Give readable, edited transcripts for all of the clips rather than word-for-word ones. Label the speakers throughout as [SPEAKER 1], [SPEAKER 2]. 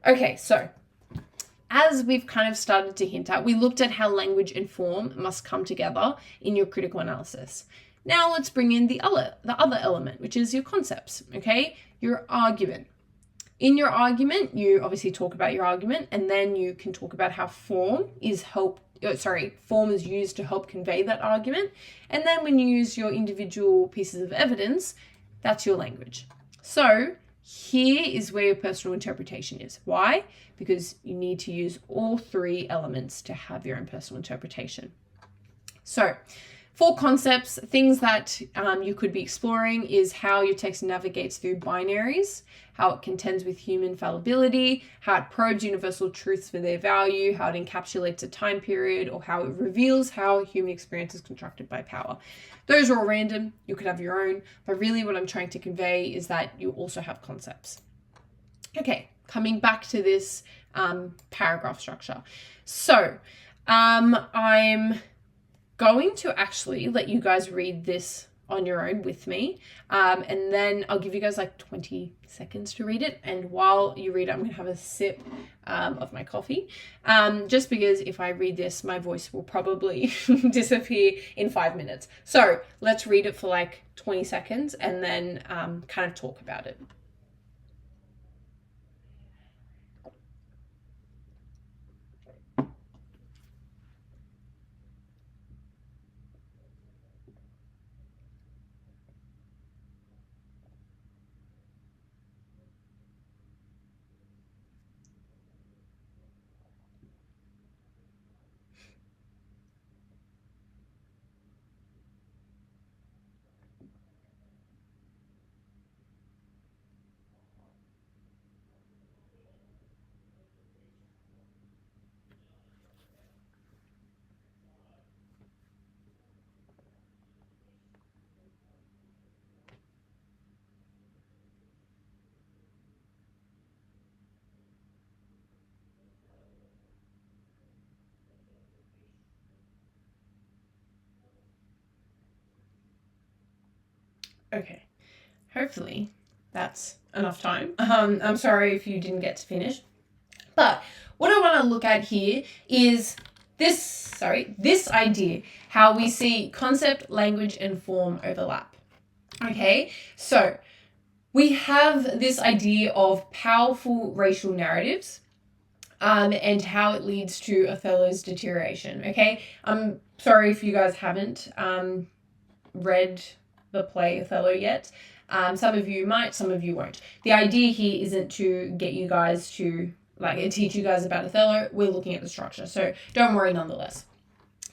[SPEAKER 1] Okay, so as we've kind of started to hint at, we looked at how language and form must come together in your critical analysis. Now let's bring in the other element, which is your concepts, okay? Your argument. In your argument, you obviously talk about your argument, and then you can talk about how form is used to help convey that argument. And then when you use your individual pieces of evidence, that's your language. So here is where your personal interpretation is. Why? Because you need to use all three elements to have your own personal interpretation. So, 4 concepts, things that you could be exploring is how your text navigates through binaries, how it contends with human fallibility, how it probes universal truths for their value, how it encapsulates a time period, or how it reveals how human experience is constructed by power. Those are all random. You could have your own, but really what I'm trying to convey is that you also have concepts. Okay, coming back to this paragraph structure. So I'm going to actually let you guys read this on your own with me, and then I'll give you guys like 20 seconds to read it, and while you read it I'm going to have a sip of my coffee, just because if I read this my voice will probably disappear in 5 minutes. So let's read it for like 20 seconds and then kind of talk about it. Okay, hopefully that's enough time. I'm sorry if you didn't get to finish. But what I want to look at here is this idea, how we see concept, language, and form overlap. Okay, so we have this idea of powerful racial narratives and how it leads to Othello's deterioration. Okay, I'm sorry if you guys haven't read the play Othello yet. Some of you might, some of you won't. The idea here isn't to get you guys to teach you guys about Othello. We're looking at the structure, so don't worry nonetheless.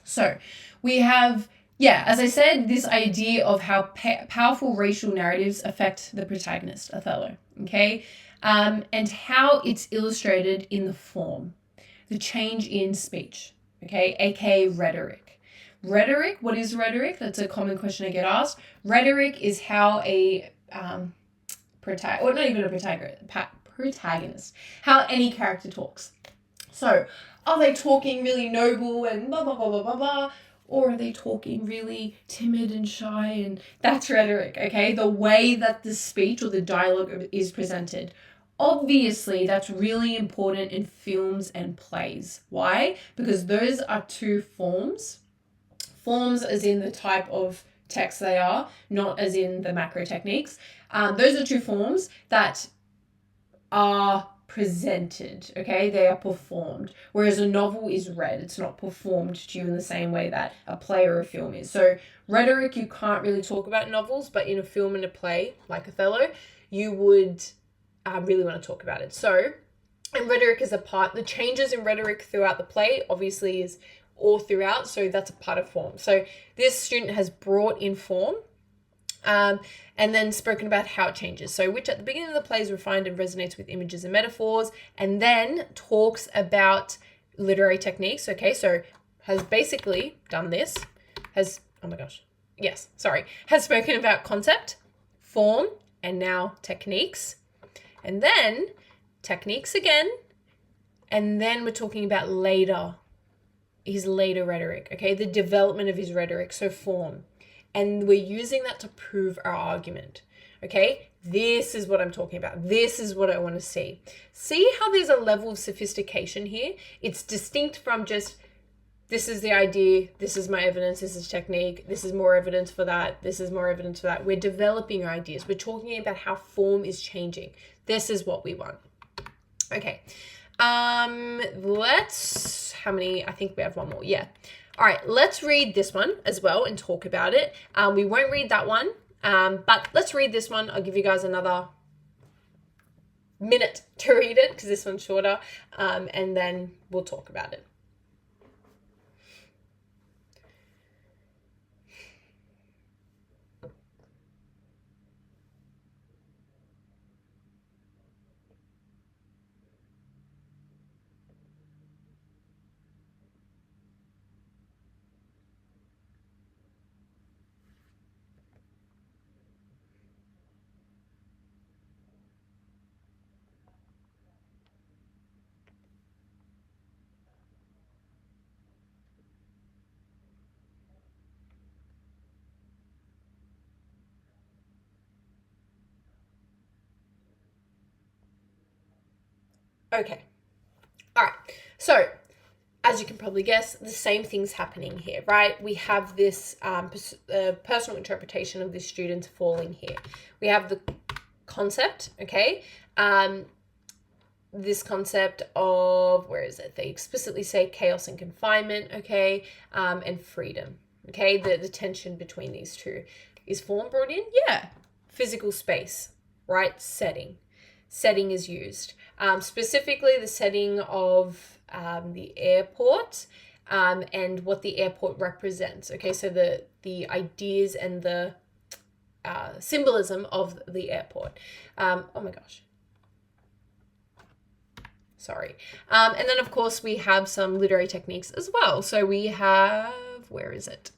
[SPEAKER 1] So we have, as I said, this idea of how powerful racial narratives affect the protagonist, Othello, okay? And how it's illustrated in the form, the change in speech, okay, aka rhetoric. Rhetoric, what is rhetoric? That's a common question I get asked. Rhetoric is how a protagonist, how any character talks. So, are they talking really noble and blah, blah, blah, blah, blah, blah, or are they talking really timid and shy? And that's rhetoric, okay? The way that the speech or the dialogue is presented. Obviously, that's really important in films and plays. Why? Because those are 2 forms. Forms as in the type of text they are, not as in the macro techniques. Those are 2 forms that are presented, okay? They are performed. Whereas a novel is read. It's not performed to you in the same way that a play or a film is. So rhetoric, you can't really talk about novels, but in a film and a play, like Othello, you would really want to talk about it. So, and rhetoric is a part, the changes in rhetoric throughout the play obviously is all throughout, so that's a part of form. So this student has brought in form and then spoken about how it changes. So which at the beginning of the play is refined and resonates with images and metaphors, and then talks about literary techniques. Okay, so has basically done this, has spoken about concept, form, and now techniques. And then techniques again, and then we're talking about his later rhetoric, okay? The development of his rhetoric, so form. And we're using that to prove our argument, okay? This is what I'm talking about. This is what I want to see. See how there's a level of sophistication here? It's distinct from just, this is the idea, this is my evidence, this is technique, this is more evidence for that, this is more evidence for that. We're developing ideas. We're talking about how form is changing. This is what we want. Okay. How many? I think we have one more. Yeah. All right. Let's read this one as well and talk about it. We won't read that one, but let's read this one. I'll give you guys another minute to read it because this one's shorter, and then we'll talk about it. Okay. All right. So, as you can probably guess, the same thing's happening here, right? We have this personal interpretation of the students falling here. We have the concept, okay? This concept of, where is it? They explicitly say chaos and confinement, okay? And freedom, okay? The tension between these two. Is form brought in? Yeah. Physical space, right? Setting is used. Specifically the setting of the airport and what the airport represents. Okay, so the ideas and the symbolism of the airport. Oh my gosh. Sorry. And then, of course, we have some literary techniques as well. So we have, where is it?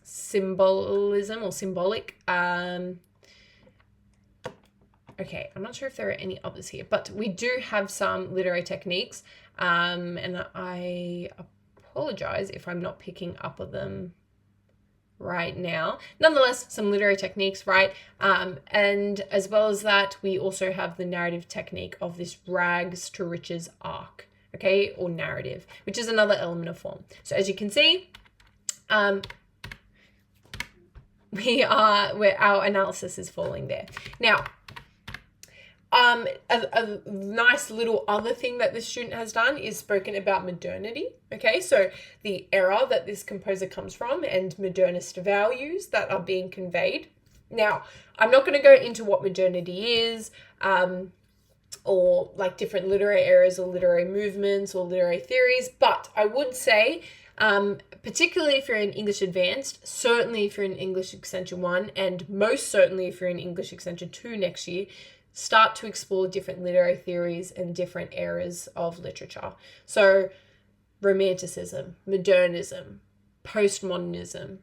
[SPEAKER 1] Symbolism or symbolic. Okay, I'm not sure if there are any others here, but we do have some literary techniques, and I apologize if I'm not picking up on them right now. Nonetheless, some literary techniques, right? And as well as that, we also have the narrative technique of this rags to riches arc, okay, or narrative, which is another element of form. So as you can see, our analysis is falling there. Now, a nice little other thing that the student has done is spoken about modernity. Okay, so the era that this composer comes from and modernist values that are being conveyed. Now, I'm not going to go into what modernity is, or like different literary eras or literary movements or literary theories, but I would say, particularly if you're in English Advanced, certainly if you're in English Extension 1, and most certainly if you're in English Extension 2 next year, start to explore different literary theories and different eras of literature. So Romanticism, Modernism, Postmodernism,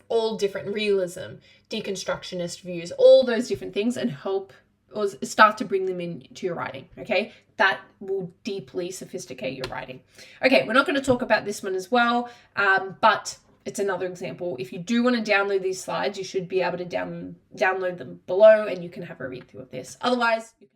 [SPEAKER 1] all different, realism, deconstructionist views, all those different things, and help or start to bring them into your writing, okay? That will deeply sophisticate your writing. Okay, we're not going to talk about this one as well, but it's another example. If you do want to download these slides, you should be able to download them below and you can have a read through of this. Otherwise, you can